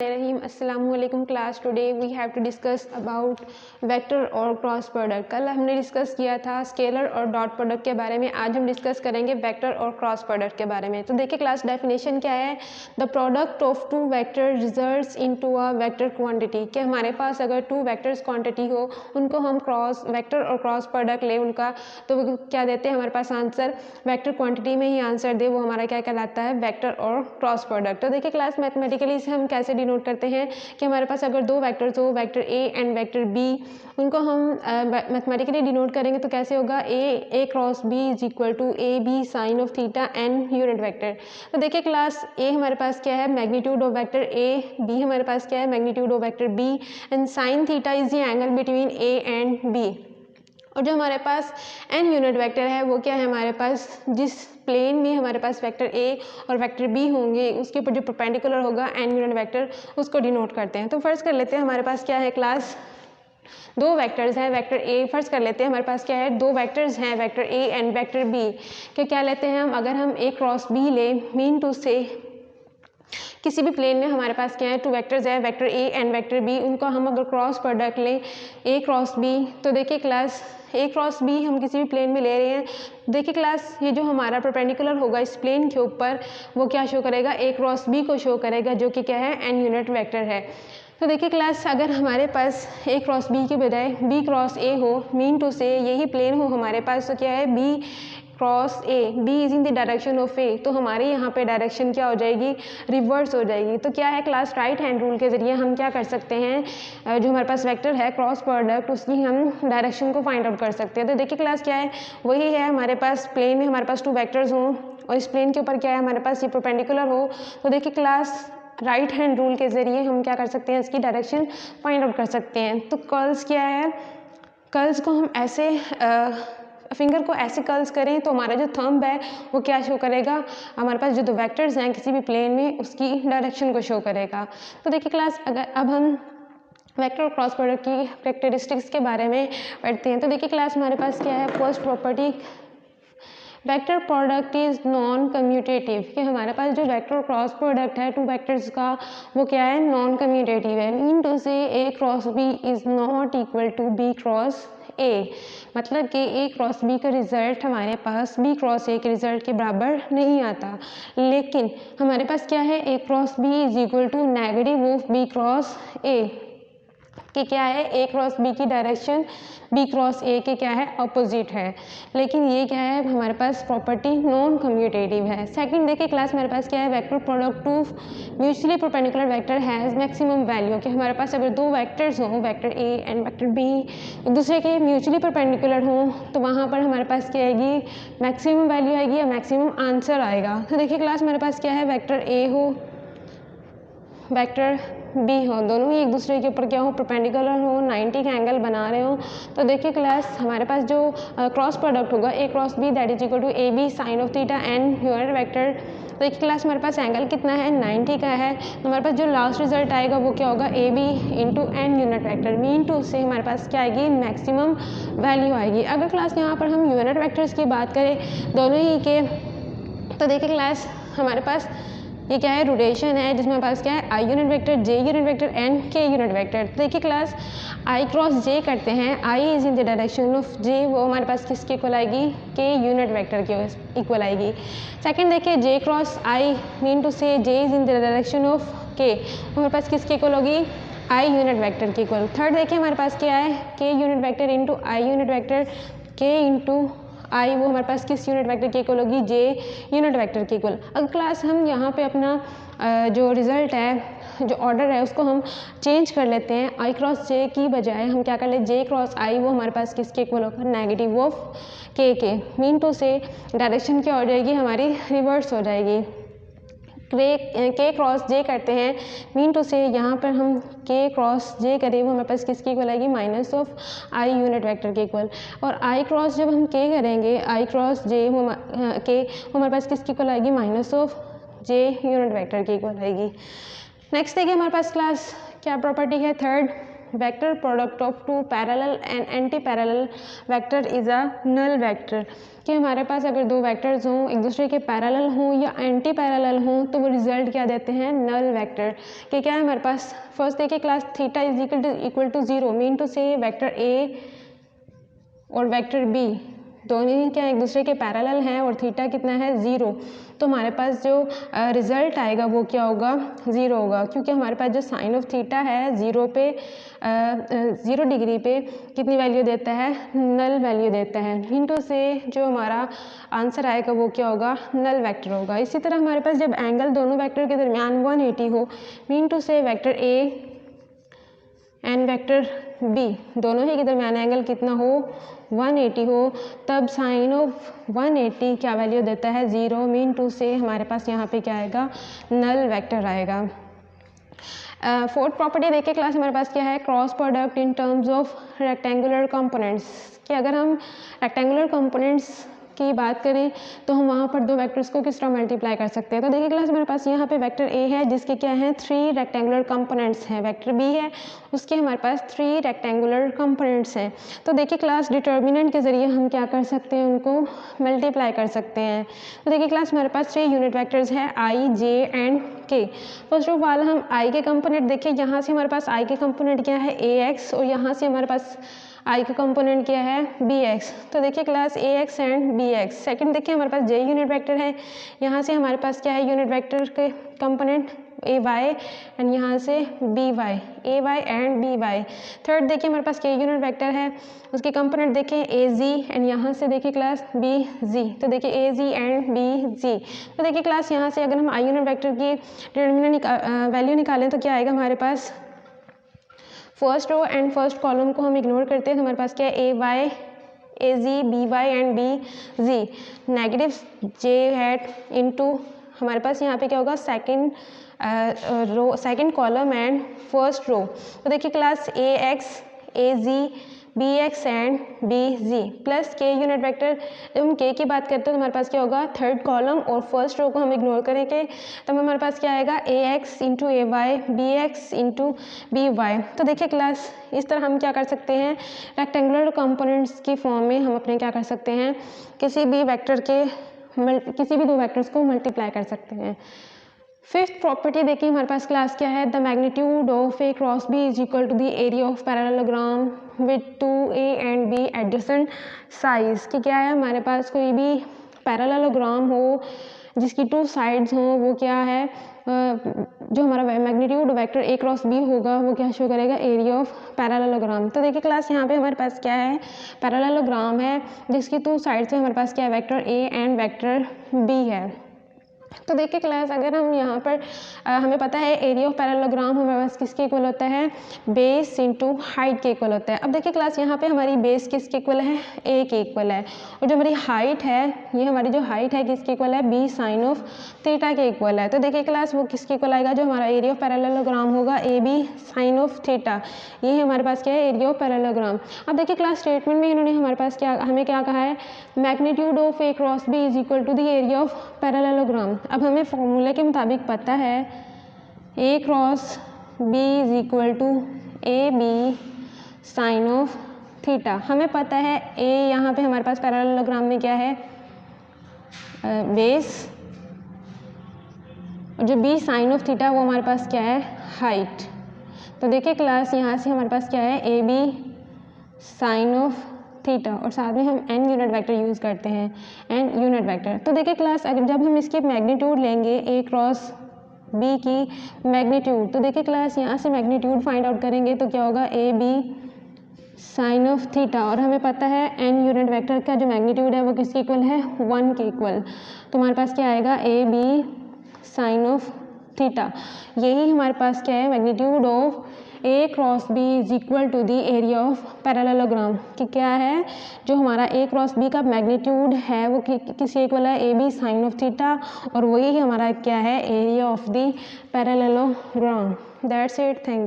अस्सलामुअलैकुम class. Today we have to discuss about vector और cross product. कल हमने डिस्कस किया था स्केलर और डॉट प्रोडक्ट के बारे में। आज हम डिस्कस करेंगे वेक्टर और क्रॉस प्रोडक्ट के बारे में। तो देखिए क्लास, डेफिनेशन क्या है। The product of two vector results into a vector quantity. कि हमारे पास अगर टू वेक्टर्स क्वांटिटी हो, उनको हम क्रॉस वेक्टर और क्रॉस प्रोडक्ट ले उनका, तो वो क्या देते हैं हमारे पास आंसर, वेक्टर क्वांटिटी में ही आंसर दे, वो हमारा क्या कहलाता है, वेक्टर और क्रॉस प्रोडक्ट। तो देखिए क्लास, मैथमेटिकली इसे हम कैसे डिनोट करते हैं कि हमारे पास अगर दो वेक्टर्स हो, vector A and vector B, उनको हम मैथमेटिकली डिनोट करेंगे तो कैसे होगा, A cross B is equal to A B sine of theta and unit vector. तो देखिए क्लास, ए हमारे पास क्या है, magnitude of vector A, B हमारे पास क्या है, magnitude of vector B, and sine theta is the angle between A and B. और जो हमारे पास एन यूनिट वेक्टर है वो क्या है, हमारे पास जिस प्लेन में हमारे पास वेक्टर ए और वेक्टर बी होंगे उसके ऊपर जो परपेंडिकुलर होगा एन यूनिट वेक्टर, उसको डिनोट करते हैं। तो फर्स्ट कर लेते हैं, हमारे पास क्या है क्लास, दो वेक्टर्स हैं, वेक्टर ए, फर्स्ट कर लेते हैं हमारे पास क्या है, दो वेक्टर्स हैं vector A and vector B के। क्या लेते हैं हम, अगर हम ए क्रॉस बी ले, मीन टू से किसी भी प्लेन में हमारे पास क्या है, टू वेक्टर्स है vector A and vector B, उनको हम अगर क्रॉस प्रोडक्ट लें ए क्रॉस बी, तो देखिए क्लास ए क्रॉस बी हम किसी भी प्लेन में ले रहे हैं। देखिए क्लास, ये जो हमारा परपेंडिकुलर होगा इस प्लेन के ऊपर, वो क्या शो करेगा, ए क्रॉस बी को शो करेगा, जो कि क्या है, एन यूनिट वेक्टर है। तो देखिए क्लास, अगर हमारे पास ए क्रॉस बी के बजाय बी क्रॉस ए हो, मीन टू से यही प्लेन हो हमारे पास, तो क्या है, B cross A, B is in the direction of A, तो हमारे यहाँ पे डायरेक्शन क्या हो जाएगी, रिवर्स हो जाएगी। तो क्या है क्लास, राइट हैंड रूल के जरिए हम क्या कर सकते हैं, जो हमारे पास वेक्टर है क्रॉस प्रोडक्ट, उसकी हम डायरेक्शन को फाइंड आउट कर सकते हैं। तो देखिए क्लास, क्या है, वही है, हमारे पास प्लेन में हमारे पास टू वेक्टर्स हों और इस प्लेन के ऊपर क्या है, हमारे पास ये परपेंडिकुलर हो, तो देखिए क्लास, राइट हैंड रूल के जरिए हम क्या कर सकते हैं, इसकी डायरेक्शन फाइंड आउट कर सकते हैं। तो कर्ल्स क्या है, कर्ल्स को हम ऐसे फिंगर को ऐसे कर्ल्स करें तो हमारा जो थंब है वो क्या शो करेगा, हमारे पास जो दो वेक्टर्स हैं किसी भी प्लेन में उसकी डायरेक्शन को शो करेगा। तो देखिए क्लास, अगर अब हम वेक्टर और क्रॉस प्रोडक्ट की कैरेक्टरिस्टिक्स के बारे में पढ़ते हैं। तो देखिए क्लास, हमारे पास क्या है, first property, vector product is non commutative. कि हमारे पास जो वेक्टर और क्रॉस प्रोडक्ट है टू वेक्टर्स का, वो क्या है, नॉन कम्यूटेटिव है। Mean to say A cross B is not equal to B cross A, मतलब कि ए क्रॉस बी का रिजल्ट हमारे पास बी क्रॉस ए के रिजल्ट के बराबर नहीं आता। लेकिन हमारे पास क्या है, A cross B is equal to negative of B cross A, कि क्या है, ए क्रॉस बी की डायरेक्शन बी क्रॉस ए के क्या है, अपोजिट है। लेकिन ये क्या है, हमारे पास प्रॉपर्टी नॉन कम्यूटेटिव है। सेकंड देखिए क्लास, हमारे पास क्या है, vector product two mutually perpendicular vector has maximum value. कि हमारे पास अगर दो वेक्टर्स हों, vector A and vector B, एक दूसरे के म्यूचुअली परपेंडिकुलर हों, तो वहाँ पर हमारे पास क्या आएगी, मैक्सिमम वैल्यू आएगी या मैक्सिमम आंसर आएगा। तो देखिए क्लास, हमारे पास क्या है, वेक्टर ए हो, वेक्टर बी हो, दोनों ही एक दूसरे के ऊपर क्या हो, परपेंडिकुलर हो, 90 का एंगल बना रहे हो, तो देखिए क्लास, हमारे पास जो क्रॉस प्रोडक्ट होगा A cross B that is equal to A B sine of theta and unit vector. तो देखिए क्लास, हमारे पास एंगल कितना है, 90 का है, तो हमारे पास जो लास्ट रिजल्ट आएगा वो क्या होगा, A B into an unit vector. Mean to say हमारे पास क्या आएगी, मैक्सिमम वैल्यू आएगी। अगर क्लास यहाँ पर हम यूनिट वेक्टर्स की बात करें दोनों ही के, तो देखिए क्लास, हमारे पास ये क्या है, रोटेशन है, जिसमें पास क्या है, I unit vector, J unit vector and K unit vector. तो देखिए क्लास, आई क्रॉस जे करते हैं, I is in the direction of J, वो हमारे पास किसके इक्वल आएगी, के यूनिट वेक्टर के इक्वल आएगी। सेकंड देखिए, J cross I, mean to say J is in the direction of K, हमारे पास किसके इक्वल होगी, आई यूनिट वेक्टर के इक्वल। थर्ड देखिए, हमारे पास क्या है, के यूनिट वेक्टर इंटू आई यूनिट वेक्टर, के इंटू आई, वो हमारे पास किस यूनिट वेक्टर के इक्वल होगी, जे यूनिट वेक्टर के इक्वल। अब क्लास, हम यहाँ पे अपना जो रिजल्ट है, जो ऑर्डर है, उसको हम चेंज कर लेते हैं। आई क्रॉस जे की बजाय हम क्या कर ले, जे क्रॉस आई, वो हमारे पास किसके इक्वल होगा, नेगेटिव ऑफ के। मीन टू से डायरेक्शन क्या हो जाएगी, हमारी रिवर्स हो जाएगी। के क्रॉस जे करते हैं, मीन टू से यहाँ पर हम के क्रॉस जे करें, वो हमारे पास किसकी इक्वल आएगी, minus of I unit vector के इक्वल। और आई क्रॉस जब हम के करेंगे, आई क्रॉस जे वो हमारे पास किसकी इक्वल आएगी, minus of J unit vector की इक्वल आएगी। नेक्स्ट देखिए, हमारे पास क्लास क्या प्रॉपर्टी है, third, vector product of two parallel and anti parallel vector is a null vector, कि हमारे पास अगर दो वेक्टर्स हों, एक दूसरे के पैरेलल हों या एंटी पैरेलल हों, तो वो रिजल्ट क्या देते हैं, नल वेक्टर। कि क्या है हमारे पास, फर्स्ट देखिए class theta is equal to 0 mean to say vector A और वेक्टर बी दोनों ही क्या एक दूसरे के पैरेलल हैं और थीटा कितना है 0, तो हमारे पास जो रिज़ल्ट आएगा वो क्या होगा, 0 होगा, क्योंकि हमारे पास जो साइन ऑफ थीटा है 0 पे 0 डिग्री पे कितनी वैल्यू देता है, नल वैल्यू देता है। इनटू से जो हमारा आंसर आएगा वो क्या होगा, नल वेक्टर होगा। इसी तरह हमारे पास जब एंगल दोनों वेक्टर के दरमियान 180 हो, mean to say vector A and vector B दोनों ही के दरमियान एंगल कितना हो, 180 हो, तब साइन ऑफ 180 क्या वैल्यू देता है, 0, मीन टू से हमारे पास यहाँ पे क्या आएगा, नल वेक्टर आएगा। फोर्थ प्रॉपर्टी देखिए क्लास हमारे पास क्या है, cross product in terms of rectangular components, कि अगर हम रेक्टेंगुलर कंपोनेंट्स की बात करें तो हम वहाँ पर दो वेक्टर्स को किस तरह मल्टीप्लाई कर सकते हैं। तो देखिए क्लास हमारे पास यहाँ पे वेक्टर ए है जिसके क्या हैं 3 रेक्टेंगुलर कंपोनेंट्स हैं, वेक्टर बी है उसके हमारे पास 3 रेक्टेंगुलर कंपोनेंट्स हैं। तो देखिए क्लास डिटर्मिनेंट के ज़रिए हम क्या कर सकते हैं, उनको मल्टीप्लाई कर सकते हैं। तो देखिए क्लास हमारे पास 3 यूनिट वेक्टर्स हैं आई, जे एंड के। फर्स्ट ऑफ ऑल हम आई के कंपोनेंट देखिए, यहाँ से हमारे पास आई के कंपोनेंट क्या है ए एक्स और यहाँ से हमारे पास आई का कंपोनेंट क्या है बी एक्स। तो देखिए class A X and B X. Second देखिए हमारे पास जे यूनिट वेक्टर है, यहाँ से हमारे पास क्या है यूनिट वेक्टर के कंपोनेंट ए वाई एंड यहाँ से B Y, A Y and B Y. Third देखिए हमारे पास के यूनिट वेक्टर है, उसके कंपोनेंट देखें ए जी एंड यहाँ से देखिए क्लास बी जी। तो देखिए ए जी एंड बी जी। तो देखिए क्लास यहाँ से अगर हम आई यूनिट वेक्टर की डिटरमिनेंट वैल्यू निकालें तो क्या आएगा हमारे पास, first row and first column को हम इग्नोर करते हैं तो हमारे पास क्या है A Y, A Z, B Y and B Z, negative J hat into हमारे पास यहाँ पे क्या होगा second row, second column and first row. तो देखिए class A X, A Z, B X and B Z plus K unit vector. जब हम के की बात करते हैं तो हमारे पास क्या होगा थर्ड कॉलम और फर्स्ट रो को हम इग्नोर करेंगे तब हमारे पास क्या आएगा A X into A Y, B X into B Y. तो देखिए क्लास इस तरह हम क्या कर सकते हैं, रेक्टेंगुलर कंपोनेंट्स की फॉर्म में हम अपने क्या कर सकते हैं, किसी भी वेक्टर के किसी भी दो वेक्टर्स को मल्टीप्लाई कर सकते हैं। फिफ्थ प्रॉपर्टी देखिए हमारे पास क्लास क्या है, the magnitude of A cross B is equal to the area of parallelogram with 2a and b adjacent साइज। कि क्या है हमारे पास कोई भी पैरेललोग्राम हो जिसकी 2 साइड्स हों, वो क्या है जो हमारा magnitude vector A cross B होगा वो क्या शो करेगा, एरिया ऑफ पैरेललोग्राम। तो देखिए क्लास यहाँ पे हमारे पास क्या है, पैरेललोग्राम है जिसकी 2 साइड्स में हमारे पास क्या है vector A and vector B है। तो देखिए क्लास अगर हम यहाँ पर हमें पता है एरिया ऑफ पैरेललोग्राम हमारे पास किसके इक्वल होता है, बेस इंटू हाइट के इक्वल होता है। अब देखिए क्लास यहाँ पे हमारी बेस किसके इक्वल है, ए के इक्वल है, और जो हमारी हाइट है ये हमारी जो हाइट है किसके इक्वल है, बी साइन ऑफ थीटा के इक्वल है। तो देखिए क्लास वो किसके इक्वल आएगा, जो हमारा एरिया ऑफ पैरेललोग्राम होगा A B sine of theta, ये हमारे पास क्या है एरिया ऑफ पैरेललोग्राम। अब देखिए क्लास स्टेटमेंट में इन्होंने हमारे पास क्या हमें क्या कहा है, magnitude of A cross B is equal to the area of parallelogram. अब हमें फॉर्मूले के मुताबिक पता है A cross B is equal to A B sine of theta. हमें पता है ए यहाँ पे हमारे पास पैरेललोग्राम में क्या है बेस, और जो बी साइन ऑफ थीटा वो हमारे पास क्या है हाइट। तो देखिए क्लास यहाँ से हमारे पास क्या है A B sine of theta और साथ में हम एन यूनिट वेक्टर यूज़ करते हैं, एन यूनिट वेक्टर। तो देखिए क्लास अगर जब हम इसकी मैग्नीट्यूड लेंगे ए क्रॉस बी की मैग्नीट्यूड, तो देखिए क्लास यहाँ से मैग्नीट्यूड फाइंड आउट करेंगे तो क्या होगा A B sine of theta, और हमें पता है एन यूनिट वेक्टर का जो मैग्नीट्यूड है वो किसके इक्वल है 1 के इक्वल। तो हमारे पास क्या आएगा A B sine of theta, यही हमारे पास क्या है magnitude of A cross B is equal to the area of parallelogram. कि क्या है जो हमारा ए क्रॉस बी का मैग्नीट्यूड है वो किसके इक्वल है, A B sine of theta, और वही हमारा क्या है area of the parallelogram. That's it, thank you.